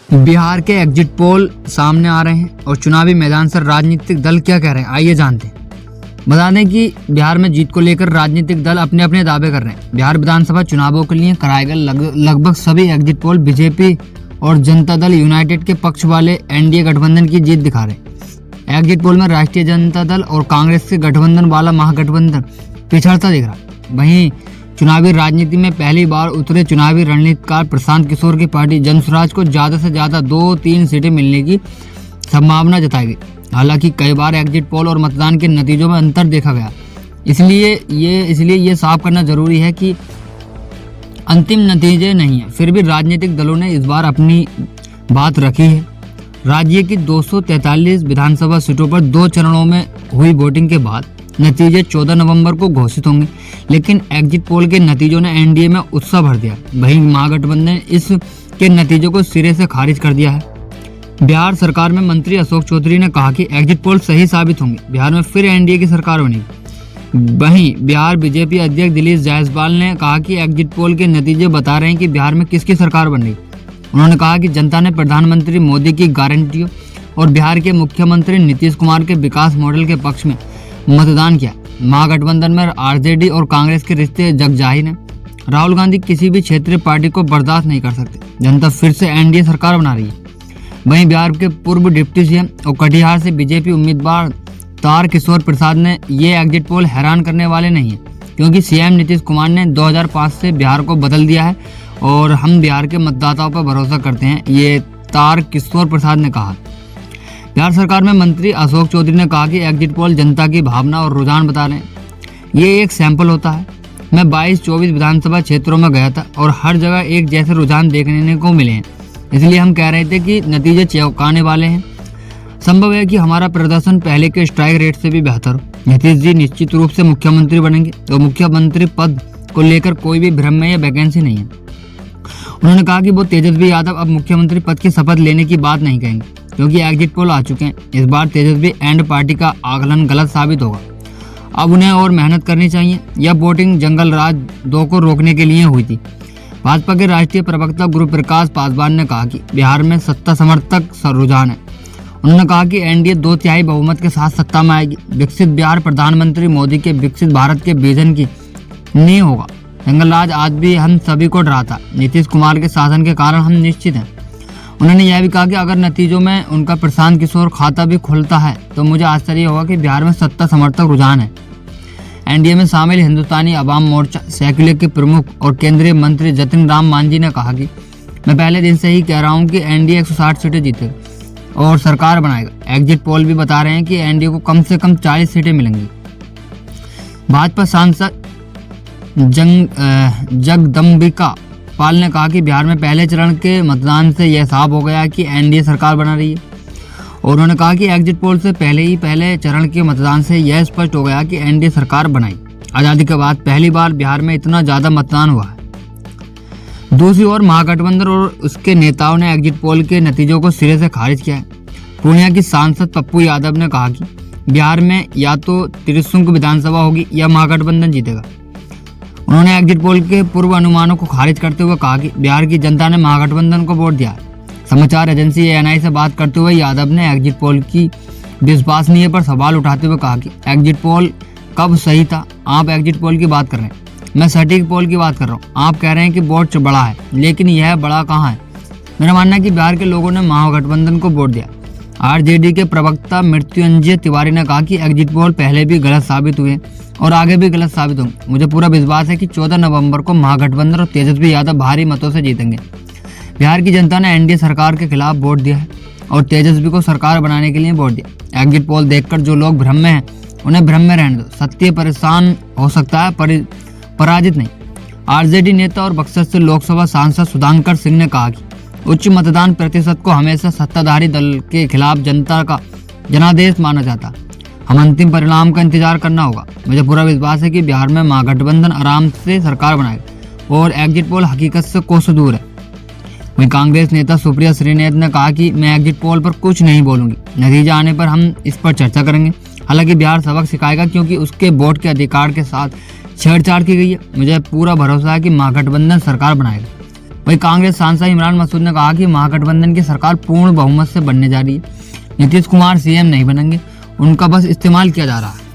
बिहार के exit poll सामने आ रहे हैं और चुनावी मैदान से राजनीतिक दल क्या कह रहे हैं, आइए जानते हैं। बता दें कि बिहार में जीत को लेकर राजनीतिक दल अपने अपने दावे कर रहे हैं। बिहार विधानसभा चुनावों के लिए कराए गए लगभग सभी एग्जिट पोल बीजेपी और जनता दल यूनाइटेड के पक्ष वाले एनडीए गठबंधन की जीत दिखा रहे हैं। एग्जिट पोल में राष्ट्रीय जनता दल और कांग्रेस के गठबंधन वाला महागठबंधन पिछड़ता दिख रहा। वहीं चुनावी राजनीति में पहली बार उतरे चुनावी रणनीतिकार प्रशांत किशोर की पार्टी जनसुराज को ज्यादा से ज्यादा 2-3 सीटें मिलने की संभावना जताई गई। हालांकि कई बार एग्जिट पोल और मतदान के नतीजों में अंतर देखा गया, इसलिए ये साफ करना जरूरी है कि अंतिम नतीजे नहीं है। फिर भी राजनीतिक दलों ने इस बार अपनी बात रखी है। राज्य की 243 विधानसभा सीटों पर 2 चरणों में हुई वोटिंग के बाद नतीजे 14 नवंबर को घोषित होंगे, लेकिन एग्जिट पोल के नतीजों ने एनडीए में उत्साह भर दिया। वहीं महागठबंधन ने इस के नतीजों को सिरे से खारिज कर दिया है। बिहार सरकार में मंत्री अशोक चौधरी ने कहा कि एग्जिट पोल सही साबित होंगे, बिहार में फिर एनडीए की सरकार बनेगी। वहीं बिहार बीजेपी अध्यक्ष दिलीप जायसवाल ने कहा कि एग्जिट पोल के नतीजे बता रहे हैं कि बिहार में किसकी सरकार बनेगी। उन्होंने कहा कि जनता ने प्रधानमंत्री मोदी की गारंटियों और बिहार के मुख्यमंत्री नीतीश कुमार के विकास मॉडल के पक्ष में मतदान किया। महागठबंधन में आरजेडी और कांग्रेस के रिश्ते जगजाहिर हैं। राहुल गांधी किसी भी क्षेत्रीय पार्टी को बर्दाश्त नहीं कर सकते। जनता फिर से एनडीए सरकार बना रही है। वहीं बिहार के पूर्व डिप्टी सीएम और कटिहार से बीजेपी उम्मीदवार तार किशोर प्रसाद ने ये एग्जिट पोल हैरान करने वाले नहीं है, क्योंकि सीएम नीतीश कुमार ने 2005 से बिहार को बदल दिया है और हम बिहार के मतदाताओं पर भरोसा करते हैं, ये तार किशोर प्रसाद ने कहा। बिहार सरकार में मंत्री अशोक चौधरी ने कहा कि एग्जिट पोल जनता की भावना और रुझान बता रहे हैं। ये एक सैंपल होता है। मैं 22-24 विधानसभा क्षेत्रों में गया था और हर जगह एक जैसे रुझान देखने को मिले हैं, इसलिए हम कह रहे थे कि नतीजे चौंकाने वाले हैं। संभव है कि हमारा प्रदर्शन पहले के स्ट्राइक रेट से भी बेहतर हो। नीतीश जी निश्चित रूप से मुख्यमंत्री बनेंगे, तो मुख्यमंत्री पद को लेकर कोई भी भ्रम में या वैकेंसी नहीं है। उन्होंने कहा कि वो तेजस्वी यादव अब मुख्यमंत्री पद की शपथ लेने की बात नहीं कहेंगे, क्योंकि एग्जिट पोल आ चुके हैं। इस बार तेजस्वी एंड पार्टी का आकलन गलत साबित होगा। अब उन्हें और मेहनत करनी चाहिए। यह वोटिंग जंगल राज 2 को रोकने के लिए हुई थी। भाजपा के राष्ट्रीय प्रवक्ता गुरु प्रकाश पासवान ने कहा कि बिहार में सत्ता समर्थक रुझान है। उन्होंने कहा कि एनडीए 2/3 बहुमत के साथ सत्ता में आएगी। विकसित बिहार प्रधानमंत्री मोदी के विकसित भारत के विजन की नींव होगा। जंगल राज आज भी हम सभी को डराता। नीतीश कुमार के शासन के कारण हम निश्चित हैं। उन्होंने यह भी कहा कि अगर नतीजों में उनका प्रशांत किशोर खाता भी खुलता है तो मुझे आश्चर्य होगा कि बिहार में सत्ता समर्थक रुझान है। एनडीए में शामिल हिंदुस्तानी अवाम मोर्चा सेक्युलर के प्रमुख और केंद्रीय मंत्री जतिन राम मांझी ने कहा कि मैं पहले दिन से ही कह रहा हूं कि एनडीए 160 सीटें जीतेगा और सरकार बनाएगा। एग्जिट पोल भी बता रहे हैं कि एनडीए को कम से कम 40 सीटें मिलेंगी। भाजपा सांसद जगदम्बिका पाल ने कहा कि बिहार में पहले चरण के मतदान से यह साफ हो गया कि एनडीए सरकार बना रही है। और उन्होंने कहा कि एग्जिट पोल से पहले चरण के मतदान से यह स्पष्ट हो गया कि एनडीए सरकार बनाई। आज़ादी के बाद पहली बार बिहार में इतना ज़्यादा मतदान हुआ है। दूसरी ओर महागठबंधन और उसके नेताओं ने एग्जिट पोल के नतीजों को सिरे से खारिज किया है। पूर्णिया की सांसद पप्पू यादव ने कहा कि बिहार में या तो त्रिशंकु विधानसभा होगी या महागठबंधन जीतेगा। उन्होंने एग्जिट पोल के पूर्व अनुमानों को खारिज करते हुए कहा कि बिहार की जनता ने महागठबंधन को वोट दिया। समाचार एजेंसी एएनआई से बात करते हुए यादव ने एग्जिट पोल की विश्वसनीयता पर सवाल उठाते हुए कहा कि एग्जिट पोल कब सही था। आप एग्जिट पोल की बात कर रहे हैं, मैं सटीक पोल की बात कर रहा हूँ। आप कह रहे हैं कि वोट बड़ा है, लेकिन यह बड़ा कहाँ है। मेरा मानना है कि बिहार के लोगों ने महागठबंधन को वोट दिया। आरजेडी के प्रवक्ता मृत्युंजय तिवारी ने कहा कि एग्जिट पोल पहले भी गलत साबित हुए और आगे भी गलत साबित होंगे। मुझे पूरा विश्वास है कि 14 नवंबर को महागठबंधन और तेजस्वी यादव भारी मतों से जीतेंगे। बिहार की जनता ने एनडीए सरकार के खिलाफ वोट दिया है और तेजस्वी को सरकार बनाने के लिए वोट दिया। एग्जिट पोल देखकर जो लोग भ्रम में हैं उन्हें भ्रम में रहने दो। सत्य परेशान हो सकता है, पराजित नहीं। आरजेडी नेता और बक्सर से लोकसभा सांसद सुधांकर सिंह ने कहा कि उच्च मतदान प्रतिशत को हमेशा सत्ताधारी दल के खिलाफ जनता का जनादेश माना जाता। हम अंतिम परिणाम का इंतजार करना होगा। मुझे पूरा विश्वास है कि बिहार में महागठबंधन आराम से सरकार बनाएगा और एग्जिट पोल हकीकत से कोसों दूर है। वहीं कांग्रेस नेता सुप्रिया श्रीनेत ने कहा कि मैं एग्जिट पोल पर कुछ नहीं बोलूंगी, नतीजा आने पर हम इस पर चर्चा करेंगे। हालांकि बिहार सबक सिखाएगा, क्योंकि उसके वोट के अधिकार के साथ छेड़छाड़ की गई है। मुझे पूरा भरोसा है कि महागठबंधन सरकार बनाएगा। वहीं कांग्रेस सांसद इमरान मसूद ने कहा कि महागठबंधन की सरकार पूर्ण बहुमत से बनने जा रही है। नीतीश कुमार सीएम नहीं बनेंगे, उनका बस इस्तेमाल किया जा रहा है।